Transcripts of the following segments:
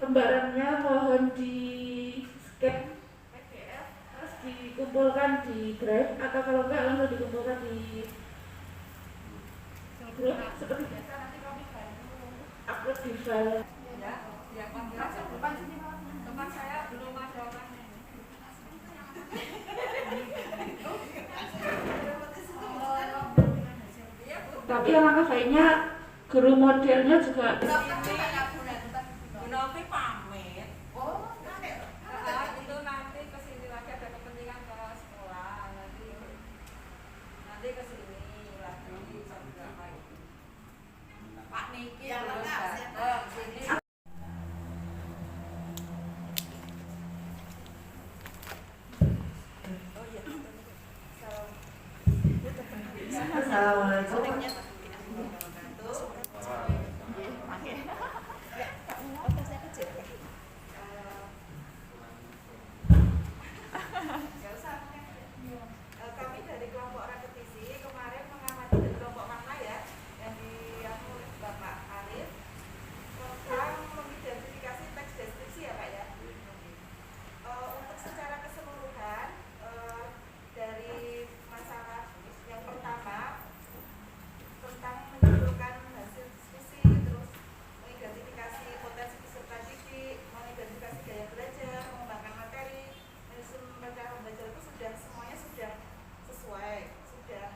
lembarannya mohon di scan PDF terus dikumpulkan di Drive, atau kalau enggak langsung dikumpulkan di grup seperti biasa. Nanti kami bantu upload di file. Ya, ya langsung depan sini, tempat saya belum ada orangnya. Tapi yang langkah baiknya guru modelnya juga Gunawi pamit. Oh, nanti itu nanti kesini lagi ada kepentingan ke sekolah nanti kesini lagi jam berapa itu? Pak Niki belum datang sini. Oh iya. Assalamualaikum. Kami dari kelompok repetisi kemarin mengamati dari kelompok mana ya yang diatur Bapak Arif tentang mengidentifikasi teks deskripsi ya Pak ya. Untuk secara keseluruhan dari masalah yang pertama tentang menyimpulkan hasil diskusi, terus mengidentifikasi potensi peserta didik, mengidentifikasi gaya belajar, mengembangkan materi, menyusun rencana belajar itu semuanya sudah sesuai, sudah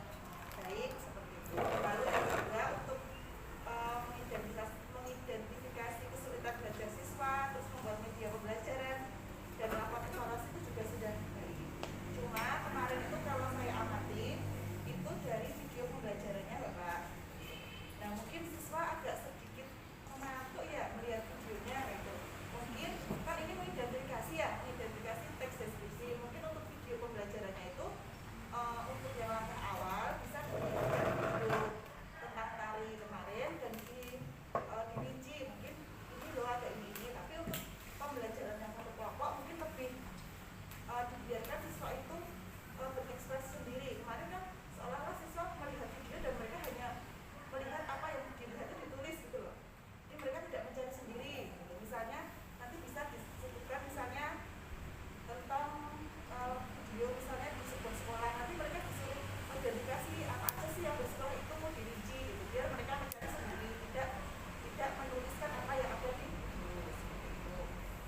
baik seperti itu. Lalu yang kedua untuk mengidentifikasi kesulitan belajar siswa, terus membuat media pembelajaran dan lapor evaluasi itu juga sudah baik. Cuma kemarin itu kalau saya amati itu dari video pembelajarannya Bapak. Nah mungkin siswa agak sedikit mengantuk ya melihat videonya gitu. Mungkin kan ini mengidentifikasi ya, mengidentifikasi teks deskripsi. Mungkin untuk video pembelajarannya itu untuk yang langkah awal bisa menggunakan video tentang tari kemarin dan dirinci mungkin ini loh agak ini. Tapi untuk pembelajaran yang satu kelompok mungkin lebih dibiarkan siswa itu berekspresi sendiri. Kemarin kan seolah-olah siswa melihat video dan mereka hanya melihat apa yang dilihat itu ditulis gitu loh. Jadi mereka tidak mencari sendiri gitu. Misalnya nanti bisa disebutkan misalnya tentang video misalnya di sebuah sekolah, nanti mereka disuruh mengidentifikasi apa aja sih yang di sekolah itu mau dirinci gitu, biar mereka mencari sendiri, tidak menuliskan apa yang ada di video seperti itu.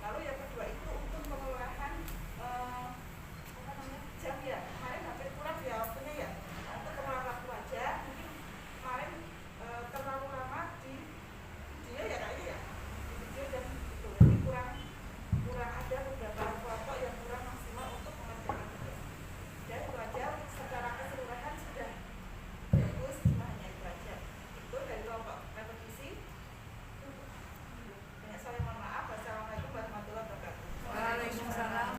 Lalu yang kedua itu untuk pengelolaan jam ya, kemarin hampir kurang ya waktunya ya untuk pengelolaan waktu aja. Mungkin kemarin terlalu lama di video ya kayaknya ya, di video dan itu jadi kurang ada beberapa kelompok yang kurang maksimal untuk mengerjakan tugas. Dan itu aja secara keseluruhan sudah bagus, cuma hanya itu aja. Itu dari kelompok repetisi. Banyak saya mohon maaf. Wassalamualaikum warahmatullahi wabarakatuh. Waalaikumsalam.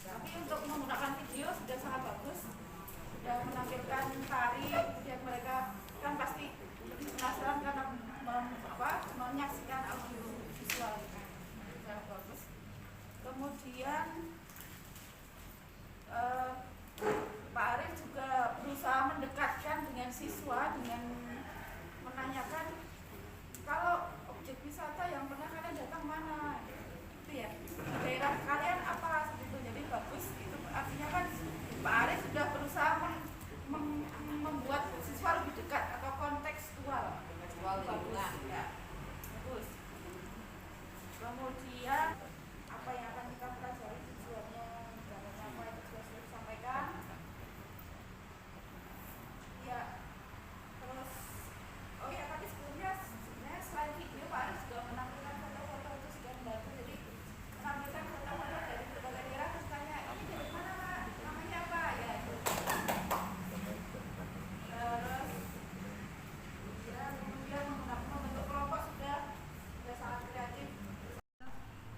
Tapi untuk menggunakan video sudah sangat bagus, sudah menampilkan tari, kemudian mereka kan pasti lebih penasaran karena menyaksikan audio visual, sangat bagus. Kemudian Pak Arif juga berusaha mendekatkan dengan siswa dengan menanyakan kalau objek wisata yang pernah kalian datang mana, itu ya, daerah kalian apa gitu. Jadi bagus, itu artinya kan Pak Arif sudah berusaha membuat siswa lebih dekat atau kontekstual bagus ya, bagus. Kemudian apa yang akan kita pelajari tujuannya, gambarnya apa itu sudah disampaikan ya. Terus oh ya, tapi sebelumnya sebenarnya selain video Pak Arif juga menampilkan foto-foto itu sudah membantu. Jadi menampilkan foto-foto dari berbagai daerah, terus tanya ini dari mana Pak, namanya apa ya itu. Terus ya kemudian membentuk kelompok sudah sangat kreatif.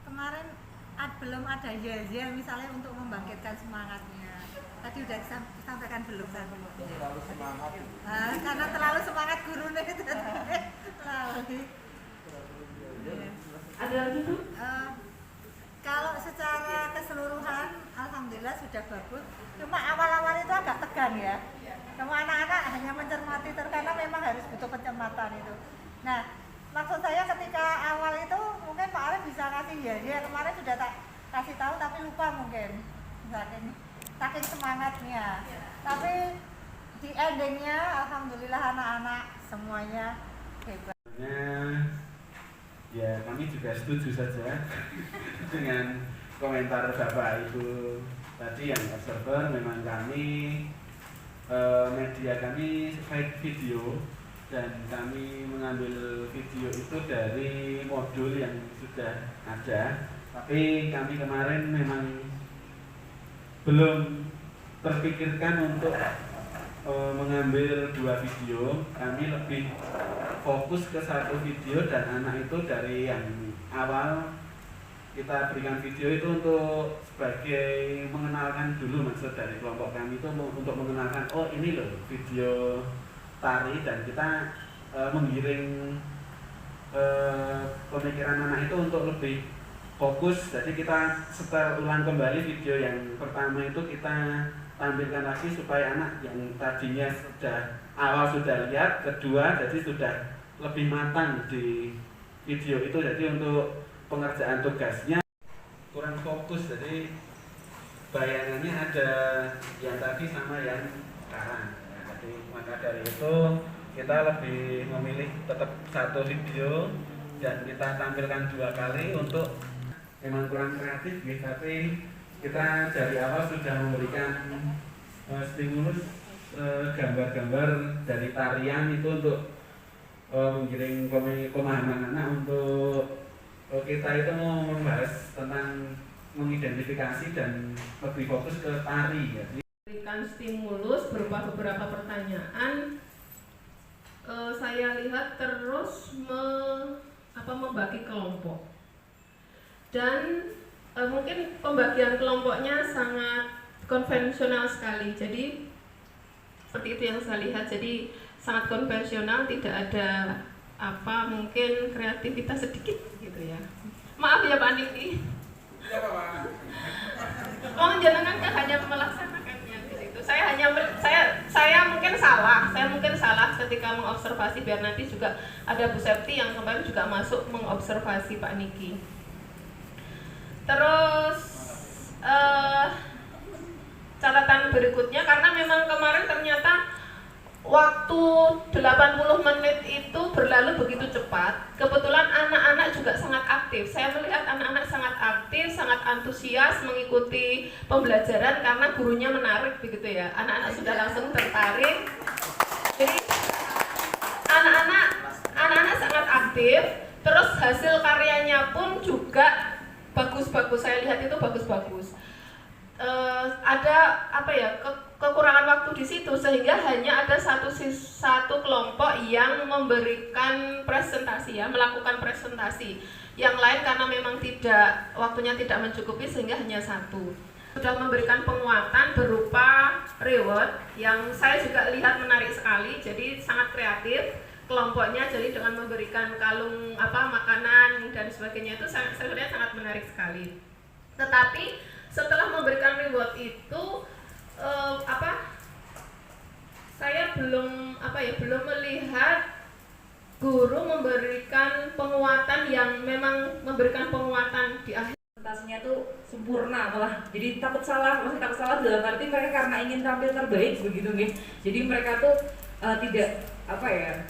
Kemarin belum ada yel-yel misalnya untuk membangkitkan semangatnya. Tadi udah disampaikan belum? Terlalu semangat. Karena terlalu semangat gurunya itu terlalu. Ada lagi tuh? Kalau secara keseluruhan alhamdulillah sudah bagus. Cuma awal-awal itu agak tegang ya. Semua anak-anak hanya mencermati karena memang harus butuh pencermatan itu. Nah, maksud saya ketika awal itu mungkin Pak Arif bisa ya. Dia kemarin sudah tak kasih tahu tapi lupa mungkin. Saking semangatnya. Tapi di endingnya alhamdulillah anak-anak semuanya hebat. Ya kami juga setuju saja dengan komentar Bapak Ibu tadi yang observer. Memang kami media kami fake video dan kami mengambil video itu dari modul yang sudah ada, tapi kami kemarin memang belum terpikirkan untuk mengambil 2 video. Kami lebih fokus ke 1 video dan anak itu dari yang awal kita berikan video itu untuk sebagai mengenalkan dulu, maksud dari kelompok kami itu untuk mengenalkan, oh ini loh video tari, dan kita menggiring pemikiran anak itu untuk lebih fokus. Jadi kita setel ulang kembali video yang pertama itu, kita tampilkan lagi supaya anak yang tadinya awal sudah lihat, kedua jadi sudah lebih matang di video itu. Jadi untuk pengerjaan tugasnya kurang fokus, jadi bayangannya ada yang tadi sama yang sekarang. Jadi maka dari itu kita lebih memilih tetap 1 video dan kita tampilkan 2 kali untuk memang kurang kreatif gitu, tapi kita dari awal sudah memberikan stimulus gambar-gambar dari tarian itu untuk menggiring pemahaman anak. Untuk kita itu mau membahas tentang mengidentifikasi dan lebih fokus ke tari. Jadi berikan stimulus berupa beberapa pertanyaan. Saya lihat terus membagi kelompok, dan mungkin pembagian kelompoknya sangat konvensional sekali. Jadi seperti itu yang saya lihat. Jadi sangat konvensional, tidak ada mungkin kreativitas sedikit gitu ya. Maaf ya Pak Niki. Oh, jenengan kan hanya melaksanakannya di situ. Saya mungkin salah ketika mengobservasi, biar nanti juga ada Bu Septi yang kemarin juga masuk mengobservasi Pak Niki. Terus catatan berikutnya, karena memang kemarin ternyata waktu 80 menit itu berlalu begitu cepat. Kebetulan anak-anak juga sangat aktif. Saya melihat anak-anak sangat aktif, sangat antusias mengikuti pembelajaran karena gurunya menarik begitu ya. Anak-anak sudah langsung tertarik. Jadi anak-anak sangat aktif. Terus hasil karyanya pun juga bagus-bagus. Saya lihat itu bagus-bagus. Ada kekurangan waktu di situ, sehingga hanya ada satu kelompok yang memberikan presentasi ya, melakukan presentasi. Yang lain karena memang waktunya tidak mencukupi, sehingga hanya 1. Sudah memberikan penguatan berupa reward yang saya juga lihat menarik sekali. Jadi sangat kreatif kelompoknya, jadi dengan memberikan kalung makanan dan sebagainya itu saya lihat sangat menarik sekali. Tetapi setelah memberikan reward itu saya belum melihat guru memberikan penguatan yang memang memberikan penguatan di akhir. Presentasinya tuh sempurna malah. Jadi takut salah dalam arti mereka karena ingin tampil terbaik begitu nih. Jadi mereka tuh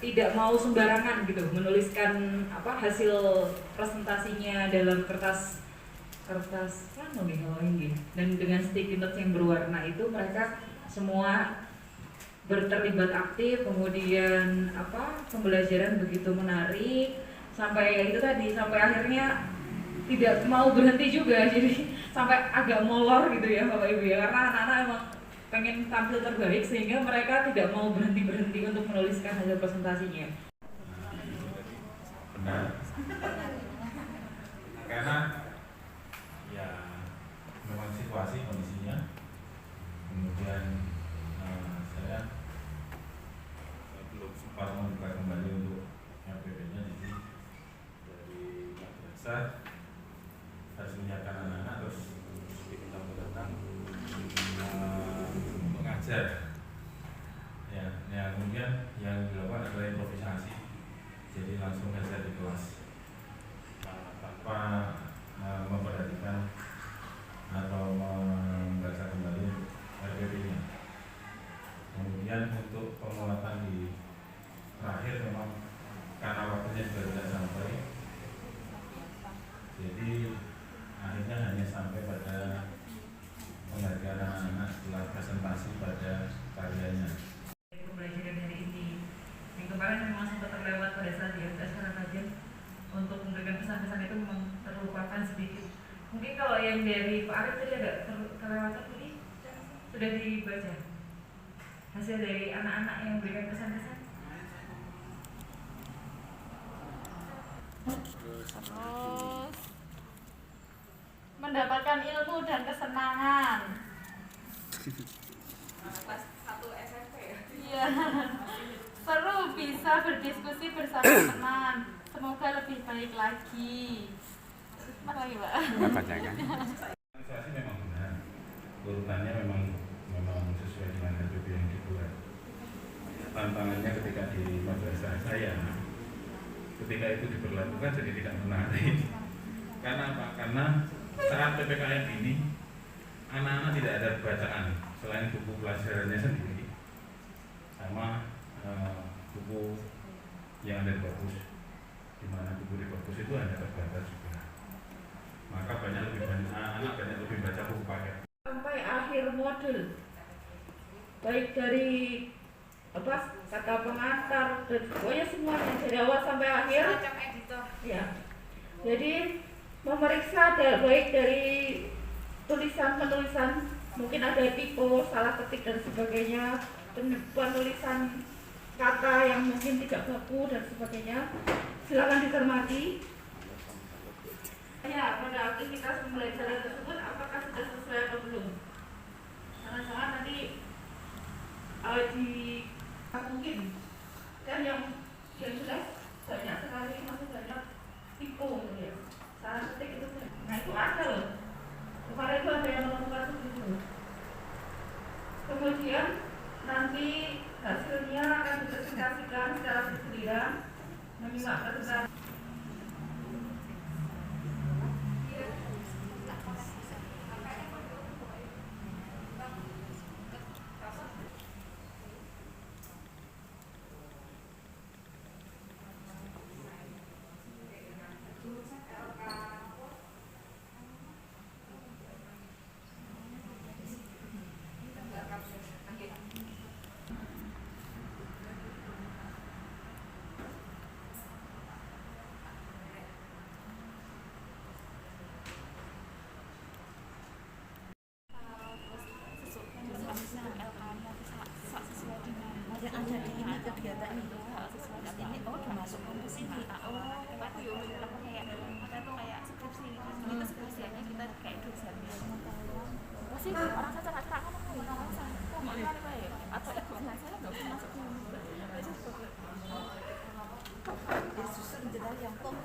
tidak mau sembarangan gitu menuliskan hasil presentasinya dalam kertas mana nih kalau ini, dan dengan sticky notes yang berwarna itu mereka semua terlibat aktif. Kemudian pembelajaran begitu menarik sampai akhirnya tidak mau berhenti juga, jadi sampai agak molor gitu ya Bapak Ibu ya, karena anak-anak emang pengen tampil terbaik sehingga mereka tidak mau berhenti untuk menuliskan hasil presentasinya. Benar. Karena ya memang situasi kondisinya, kemudian saya belum sempat membuka kembali untuk RPP-nya, jadi dari madrasah harus menyiapkan anak-anak terus kita datang mengajar ya, kemudian yang dilakukan adalah improvisasi, jadi langsung ngajar di kelas tanpa penulisan itu memang terlupakan sedikit. Mungkin kalau yang dari Pak Arif tadi agak kelewatan tadi, sudah dibaca hasil dari anak-anak yang memberikan pesan-pesan. Terus mendapatkan ilmu dan kesenangan. Kelas 1 SMP ya. Iya. Seru bisa berdiskusi bersama teman. Semoga lebih baik lagi. Mana lagi, Mbak? Organisasi memang benar, urutannya memang sesuai dengan HPP yang dibuat. Tantangannya ketika di madrasah saya, ketika itu diberlakukan jadi tidak menarik. Karena apa? Karena saat PPKM ini anak-anak tidak ada bacaan selain buku pelajarannya sendiri sama buku yang ada di perpus, di mana buku di perpus itu hanya terbatas juga. Maka anak banyak lebih baca buku paket. Sampai akhir modul, baik dari kata pengantar dan pokoknya semuanya dari awal sampai akhir. Macam editor. Ya, jadi memeriksa baik dari tulisan-penulisan, mungkin ada typo, salah ketik dan sebagainya, penulisan kata yang mungkin tidak baku dan sebagainya. Silakan dicermati. Ya, pada aktivitas pembelajaran tersebut apakah sudah sesuai atau belum? Jangan-jangan nanti mungkin dan yang jelas banyak sekali masih banyak typo ya. Salah ketik itu, nah itu ada loh. Kemarin itu ada yang menemukan begitu. Kemudian nanti hasilnya akan dipresentasikan secara bergiliran, menyimak presentasi. Yang ada di ini kegiatan ini oh termasuk kompetisi aku yo apa kayak skripsi gitu itu skripsiannya kita kayak dosennya masih orang saja nggak tahu orang saya kok mau cari apa ya atau ikut saya nggak usah masuk ya susah jelas yang kok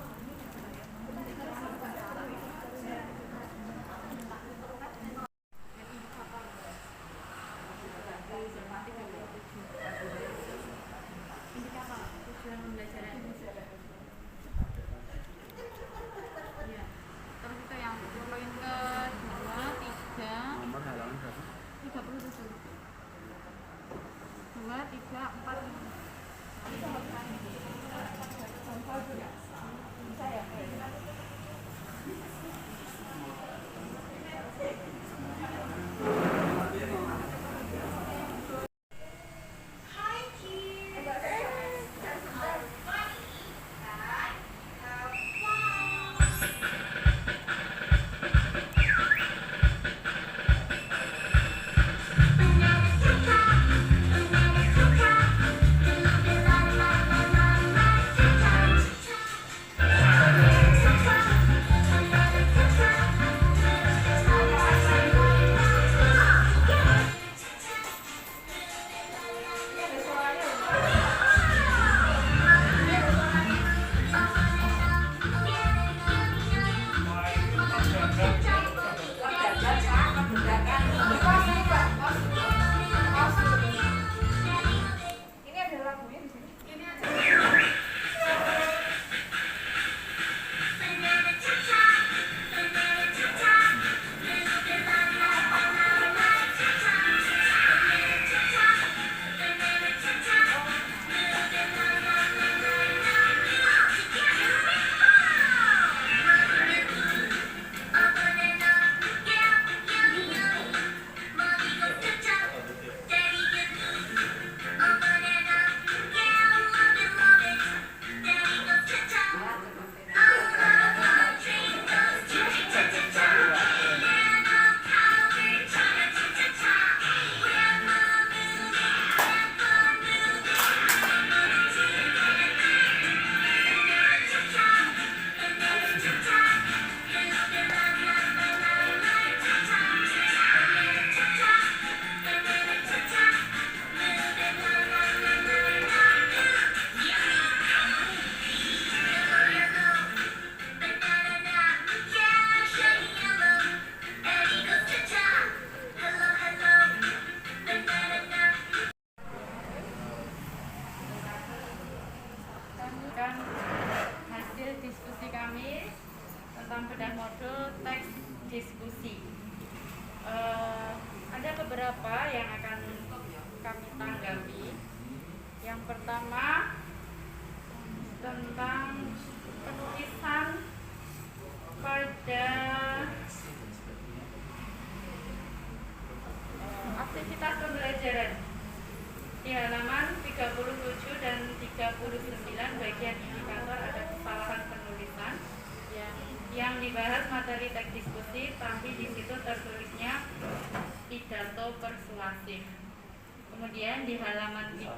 tentang bedah modul teks diskusi. Ada beberapa yang akan kami tanggapi. Yang pertama tentang penulisan pada aktivitas pembelajaran di halaman 37 dan 39 bagian indikator ada kesalahan penulisan yang dibahas materi teks diskusi, tapi di situ tertulisnya pidato persuasif. Kemudian di halaman 30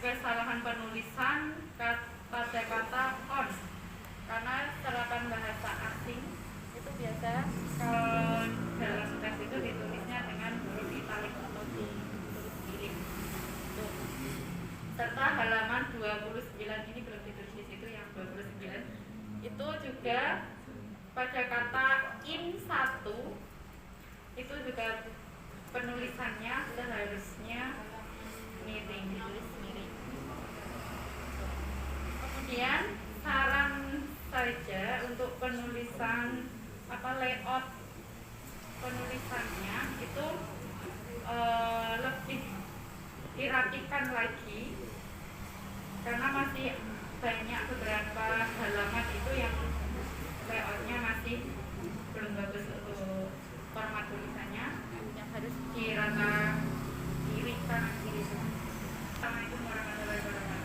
kesalahan penulisan pada kata on, karena serapan bahasa asing itu biasa kalau dalam teks itu ditulisnya dengan huruf italik atau ditulis miring. Serta halaman 29 ini belum ditulis di situ, yang 29 itu juga pada kata in satu itu juga penulisannya seharusnya miring, ditulis miring. Kemudian saran saja untuk penulisan layout penulisannya itu lebih dirapikan lagi, karena masih banyak beberapa halaman itu yang layoutnya masih belum bagus untuk format tulisannya, yang harus dirata kiri kanan kiri semua. Assalamualaikum warahmatullahi wabarakatuh.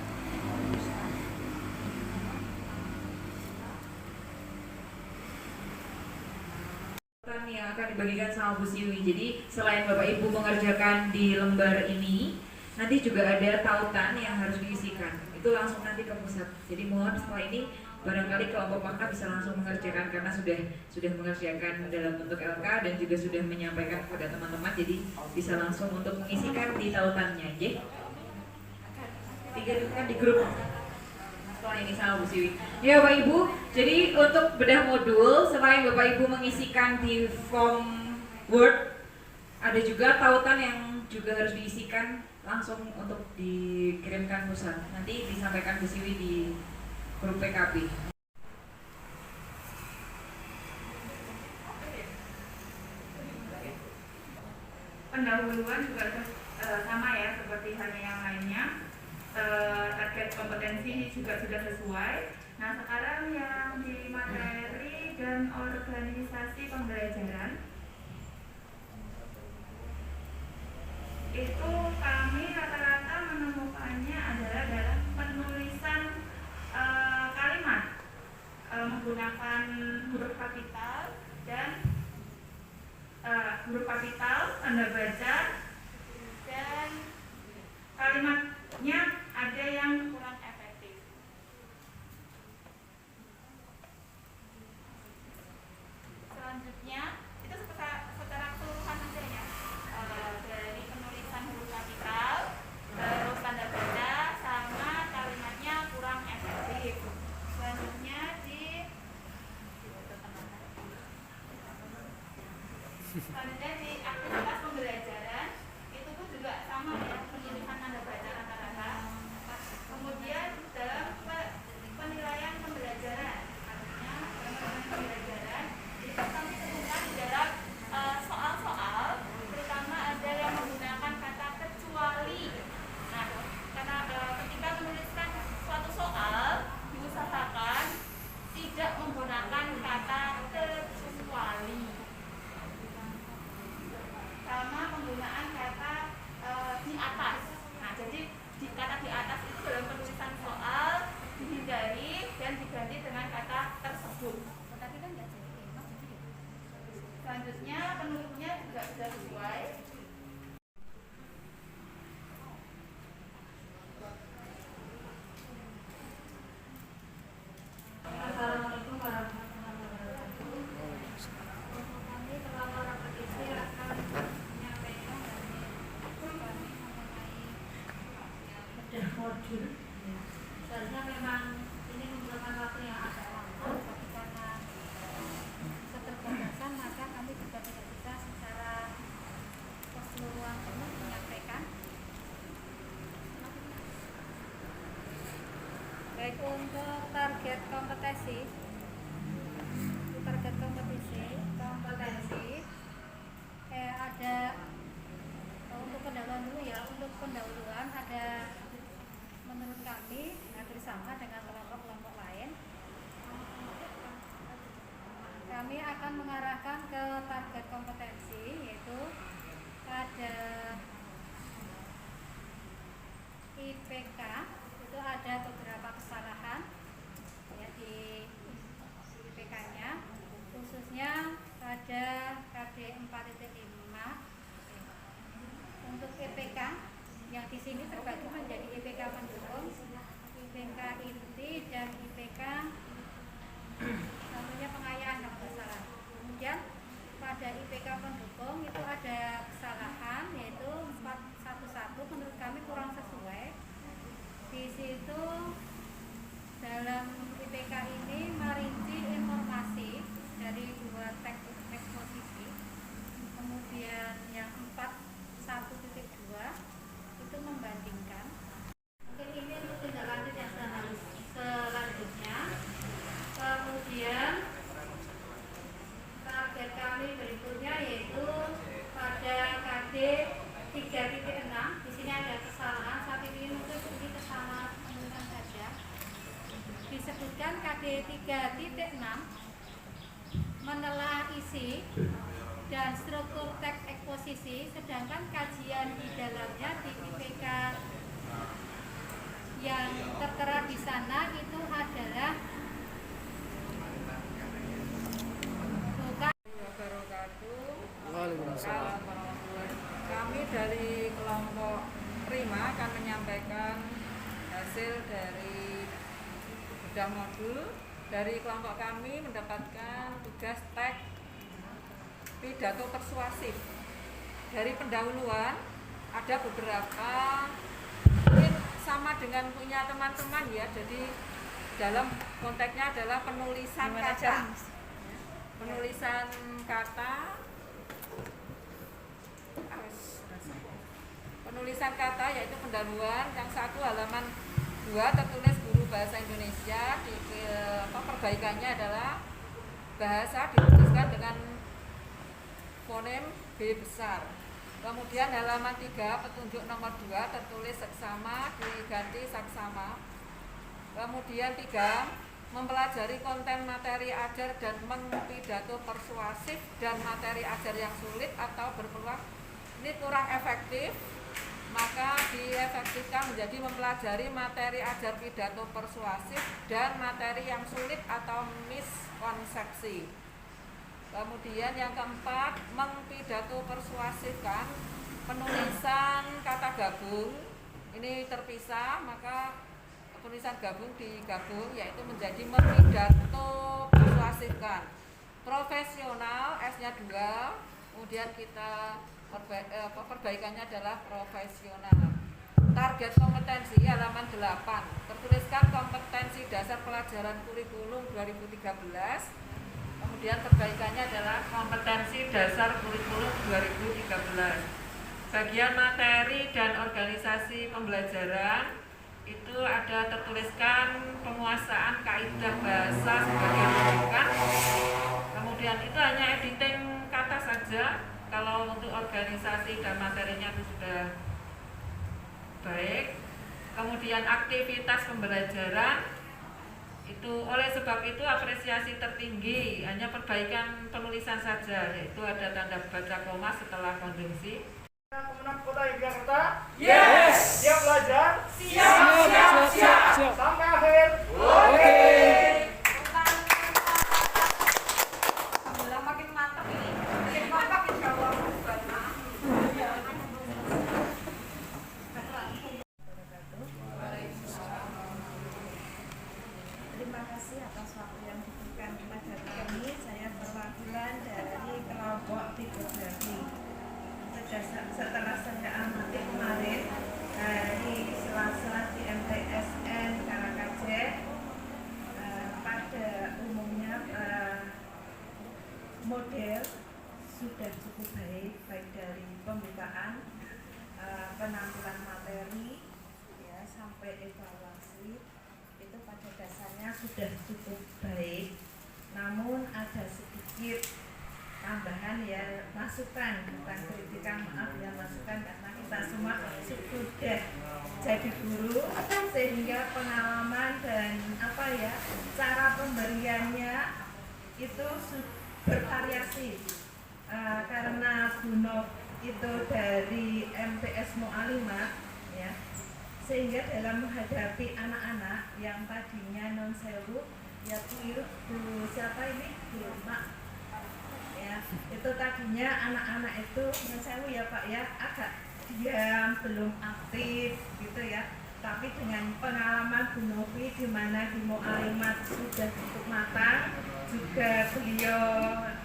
Yang akan dibagikan sama Bu Siwi. Jadi selain Bapak Ibu mengerjakan di lembar ini, nanti juga ada tautan yang harus diisikan. Itu langsung nanti ke pusat. Jadi mohon setelah ini barangkali kelompok makna bisa langsung mengerjakan, karena sudah mengerjakan dalam bentuk LK dan juga sudah menyampaikan kepada teman-teman. Jadi bisa langsung untuk mengisikan di tautannya, oke? Dikirimkan di grup setelah ini sama Bu Siwi. Ya Bapak Ibu, jadi untuk bedah modul, selain Bapak Ibu mengisikan di form Word, ada juga tautan yang juga harus diisikan langsung untuk dikirimkan pusat. Nanti disampaikan Bu Siwi di grup PKB. Pendahuluan juga sama ya seperti halnya yang lainnya. Target kompetensi juga sudah sesuai. Nah sekarang yang di materi dan organisasi pembelajaran itu kami rata-rata menemukannya adalah dalam penulisan kalimat menggunakan huruf kapital dan huruf kapital, tanda baca, dan kalimatnya ada yang kurang efektif. Selanjutnya itu secara keseluruhan saja ya, dari penulisan huruf kapital, terus tanda baca, sama kalimatnya kurang efektif. Selanjutnya di aktivitas pembelajaran itu pun juga sama ya, penulisan tanda baca rata-rata. Kemudian dalam penilaian pembelajaran, artinya dalam penilaian pembelajaran itu kami temukan di dalam soal-soal, terutama ada yang menggunakan kata kecuali. Nah, karena ketika menuliskan suatu soal diusahakan tidak menggunakan kata kecuali, sama penggunaan kata di atas. Nah, jadi kata di atas itu dalam penulisan soal dihindari dan diganti dengan kata tersebut. Tadi kan nggak jadi. Selanjutnya penulisnya juga sudah sesuai. Assalamualaikum warahmatullahi wabarakatuh. Kami telah merepetisi akan menyampaikan bedah modul. Seharusnya memang ini memerlukan waktu yang agak lama, tapi karena keterbatasan maka kami juga tidak bisa secara keseluruhan penuh menyampaikan. Baik, untuk target kompetensi kami akan mengarahkan ke target kompetensi, yaitu ada IPK, itu ada beberapa kesalahan ya di IPK-nya, khususnya pada KD 4.5. Untuk IPK yang di sini terbagi menjadi IPK pendukung, IPK inti, dan IPK namanya pengayaan kalau tidak salah. Kemudian pada IPK pendukung itu ada kesalahan, yaitu 411, menurut kami kurang sesuai. Di situ dalam IPK ini merinci informasi dari 2 teks eksposisi. Kemudian yang 4.1.2 itu membandingkan. Mungkin ini untuk tindak lanjut yang selanjutnya. Kemudian target kami berikutnya yaitu pada KD 3.6. Di sini ada kesalahan, saat ini mungkin ini kesalahan penulisan saja. Disebutkan KD 3.6 menelaah isi dan struktur teks eksposisi, sedangkan kajian di dalamnya di IPK yang tertera di sana itu adalah Kami dari kelompok Prima akan menyampaikan hasil dari bedah modul. Dari kelompok kami mendapatkan tugas teks pidato persuasif. Dari pendahuluan ada beberapa, mungkin sama dengan punya teman-teman ya, jadi dalam konteksnya adalah penulisan kata. Penulisan kata, yaitu pendahuluan yang 1 halaman 2 tertulis guru bahasa Indonesia. Perbaikannya adalah bahasa dituliskan dengan fonem B besar. Kemudian halaman 3 petunjuk nomor 2 tertulis seksama diganti saksama. Kemudian 3 mempelajari konten materi ajar dan mengpidato persuasif dan materi ajar yang sulit atau berpeluang ini kurang efektif, maka diefektifkan menjadi mempelajari materi ajar pidato persuasif dan materi yang sulit atau miskonsepsi. Kemudian yang keempat, mengpidato persuasifkan penulisan kata gabung ini terpisah, maka penulisan gabung digabung yaitu menjadi mempidato persuasifkan. Profesional S-nya 2, kemudian kita perbaikannya adalah profesional. Target kompetensi halaman 8 tertuliskan kompetensi dasar pelajaran kurikulum 2013. Kemudian perbaikannya adalah kompetensi dasar kurikulum 2013. Bagian materi dan organisasi pembelajaran itu ada tertuliskan penguasaan kaidah bahasa sebagai rujukan. Kemudian itu hanya editing kata saja. Kalau untuk organisasi dan materinya itu sudah baik. Kemudian aktivitas pembelajaran itu oleh sebab itu apresiasi tertinggi hanya perbaikan penulisan saja, yaitu ada tanda baca koma setelah konjungsi. Pemenang Kota Yogyakarta? Yes! Siap belajar? Siap. Sampai akhir? Oke. Alhamdulillah makin mantap ini. Makin mantap insya Allah. Terima kasih atas waktu yang diberikan kepada kami. Saya perwakilan dari kelompok tipografi. Setelah saya amati kemarin hari Selasa di MTSN Karangkajen, pada umumnya model sudah cukup baik dari pembukaan, penampilan materi ya sampai evaluasi itu pada dasarnya sudah cukup baik. Namun ada sedikit tambahan ya, masukan, bukan kritikan, maaf ya, masukan karena kita semua sudah jadi guru sehingga pengalaman dan cara pemberiannya itu bervariasi karena Bunov itu dari MTS Mu'alimat ya, sehingga dalam menghadapi anak-anak yang tadinya non sewu ya Bu siapa ini Bu Mak ya, itu tadinya anak-anak itu non sewu ya Pak ya, agak diam, belum aktif gitu ya. Tapi dengan pengalaman Bu Novi di mana di Mu'alimat sudah cukup matang, juga beliau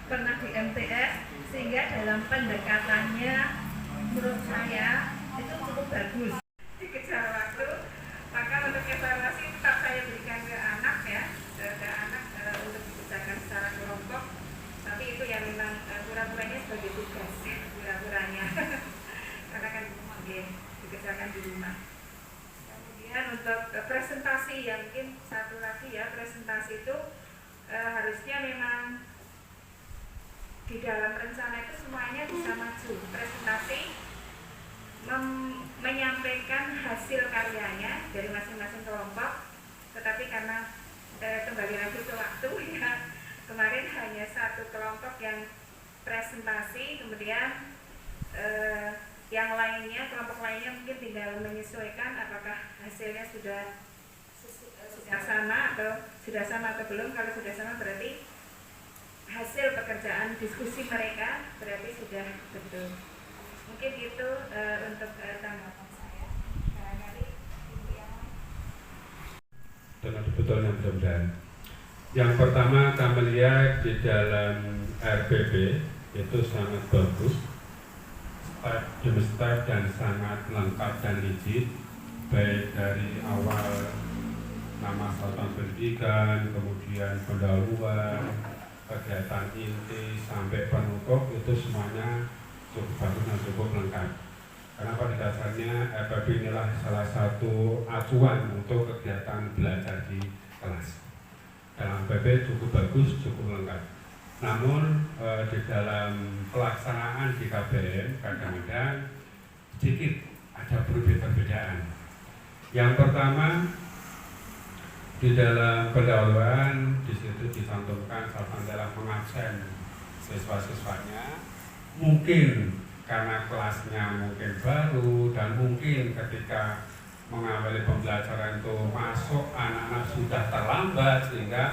pernah di MTS, sehingga dalam pendekatannya menurut saya itu cukup bagus. Dikejar waktu, maka untuk evaluasi tetap saya berikan ke anak ya, ke anak untuk dikerjakan secara kelompok. Tapi itu yang memang pura-puranya sebagai tugas, pura-puranya, karena kan dikerjakan di rumah. Kemudian untuk presentasi yang mungkin satu lagi ya, presentasi itu harusnya memang di dalam rencana itu semuanya bisa maju. Presentasi menyampaikan hasil karyanya dari masing-masing kelompok, tetapi karena kembali lagi ke waktu ya, kemarin hanya satu kelompok yang presentasi, kemudian yang lainnya, kelompok lainnya mungkin tinggal menyesuaikan apakah hasilnya sudah sama atau belum. Kalau sudah sama berarti hasil pekerjaan diskusi mereka berarti sudah betul. Mungkin itu untuk tanggapan saya. Barangkali Ibu yang dengan betulnya mudah-mudahan. Yang pertama kami lihat di dalam RPP itu sangat bagus, step demi step dan sangat lengkap dan rigid, baik dari awal nama satuan pendidikan, kemudian pendahuluan, kegiatan inti sampai penutup itu semuanya cukup bagus dan cukup lengkap. Karena pada dasarnya RPP inilah salah satu acuan untuk kegiatan belajar di kelas. Dalam RPP cukup bagus, cukup lengkap. Namun di dalam pelaksanaan di KBM kadang-kadang sedikit ada perbedaan. Yang pertama, di dalam pendahuluan di situ dicantumkan salah dalam mengabsen siswa-siswanya, mungkin karena kelasnya mungkin baru dan mungkin ketika mengawali pembelajaran itu masuk anak-anak sudah terlambat, sehingga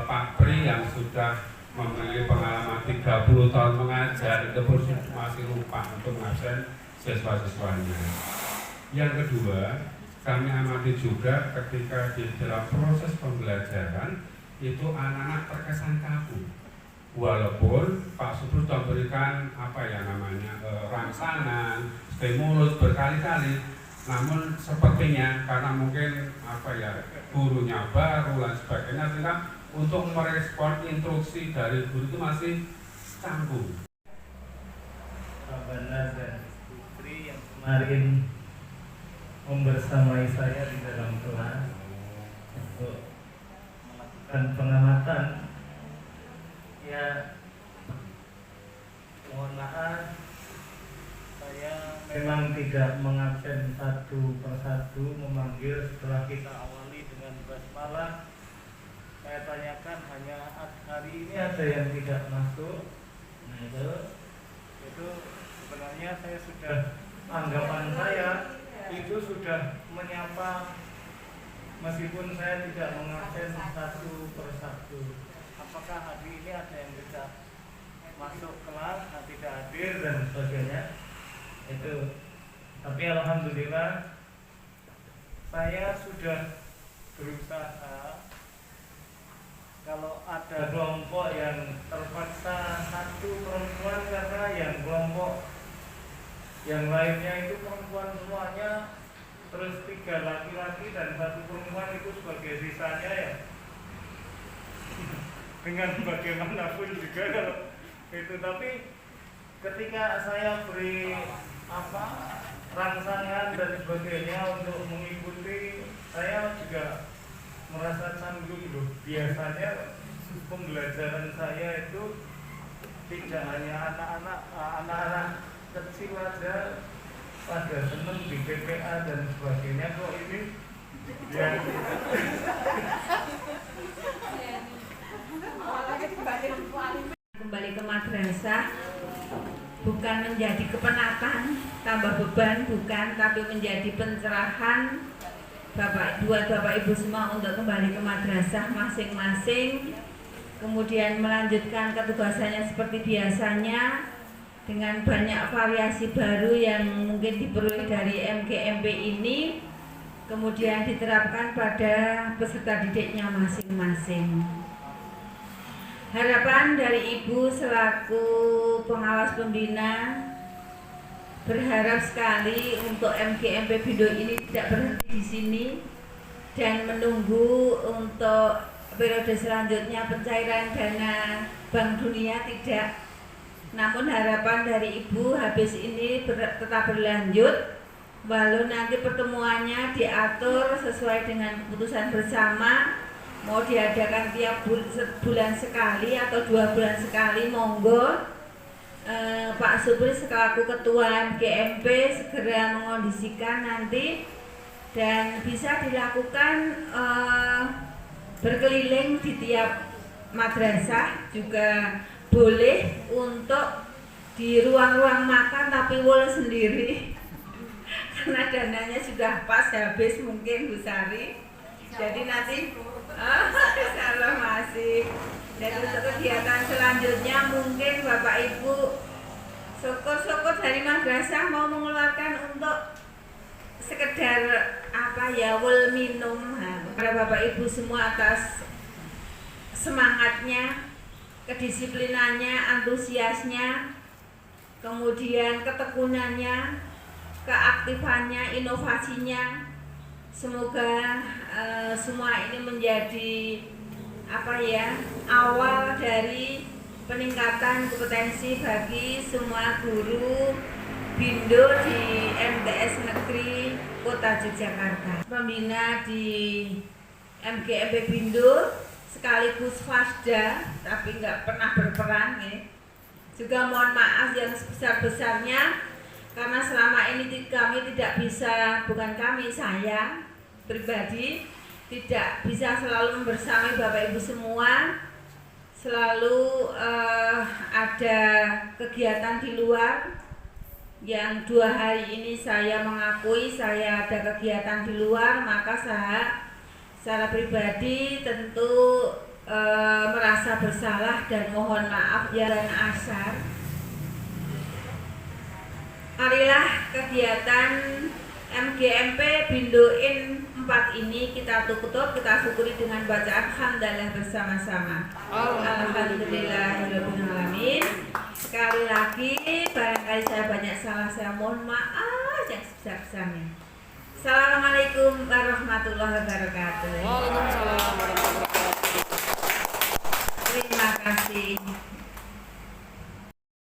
Pak Pri yang sudah memiliki pengalaman 30 tahun mengajar itu pun masih lupa untuk mengabsen siswa-siswanya. Yang kedua, kami amati juga ketika di dalam proses pembelajaran itu anak-anak terkesan kaku. Walaupun Pak Subur sudah memberikan rangsangan, stimulus berkali-kali, namun sepertinya karena mungkin gurunya baru dan sebagainya, sehingga untuk merespon instruksi dari guru itu masih canggung. Pak Banas dan Putri yang kemarin membersamai saya di dalam kelas untuk melakukan pengamatan, ya mohon maaf saya memang tidak mengabsen satu persatu, memanggil setelah kita awali dengan basmalah. Saya tanyakan hanya hari ini ada yang tidak masuk. Nah itu sebenarnya saya sudah, anggapan saya itu sudah menyapa meskipun saya tidak mengabsen satu persatu. Apakah hari ini ada yang tidak masuk kelas, tidak hadir dan sebagainya itu. Tapi alhamdulillah saya sudah berusaha. Kalau ada kelompok yang terpaksa satu perempuan karena yang kelompok yang lainnya itu perempuan semuanya, terus 3 laki-laki dan 1 perempuan itu sebagai sisanya ya, dengan bagaimanapun juga kalau itu. Tapi ketika saya beri rangsangan dan sebagainya untuk mengikuti, saya juga merasa canggung loh. Biasanya pembelajaran saya itu tidak hanya anak-anak kecil aja pada seneng di PPA dan sebagainya, kok ini yang madrasah bukan menjadi kepenatan, tambah beban, bukan, tapi menjadi pencerahan buat Bapak Ibu semua untuk kembali ke madrasah masing-masing, kemudian melanjutkan ketugasannya seperti biasanya dengan banyak variasi baru yang mungkin diperoleh dari MGMP ini, kemudian diterapkan pada peserta didiknya masing-masing. Harapan dari Ibu selaku pengawas pembina berharap sekali untuk MGMP Bindo ini tidak berhenti di sini dan menunggu untuk periode selanjutnya pencairan dana Bank Dunia, tidak. Namun harapan dari Ibu habis ini tetap berlanjut, walau nanti pertemuannya diatur sesuai dengan keputusan bersama, mau diadakan tiap bulan sekali atau 2 bulan sekali, monggo. Pak Supri selaku Ketua MGMP segera mengondisikan nanti dan bisa dilakukan berkeliling di tiap madrasah, juga boleh untuk di ruang-ruang makan tapi wol sendiri karena dananya sudah pas habis mungkin Bu Sari, jadi nanti insyaallah masih. Dan untuk kegiatan selanjutnya mungkin Bapak Ibu syukur-syukur dari madrasah mau mengeluarkan untuk sekedar wol minum. Para Bapak Ibu semua atas semangatnya, kedisiplinannya, antusiasnya, kemudian ketekunannya, keaktifannya, inovasinya. Semoga semua ini menjadi awal dari peningkatan kompetensi bagi semua guru Bindo di MTS Negeri Kota Yogyakarta. Pembina di MGMP Bindo sekaligus Fasda tapi nggak pernah berperan ya. Juga mohon maaf yang sebesar-besarnya karena selama ini kami tidak bisa, bukan kami, saya pribadi tidak bisa selalu membersamai Bapak Ibu semua, selalu ada kegiatan di luar. Yang 2 hari ini saya mengakui saya ada kegiatan di luar, maka saya secara pribadi tentu merasa bersalah dan mohon maaf ya. Dan asar, marilah kegiatan MGMP Bindoin 4 ini kita tutup, kita syukuri dengan bacaan hamdalah bersama-sama. Alhamdulillahirrahmanirrahim. Sekali lagi, barangkali saya banyak salah, saya mohon maaf yang sebesar-besarnya. Assalamualaikum warahmatullahi wabarakatuh. Waalaikumsalam warahmatullahi wabarakatuh. Terima kasih.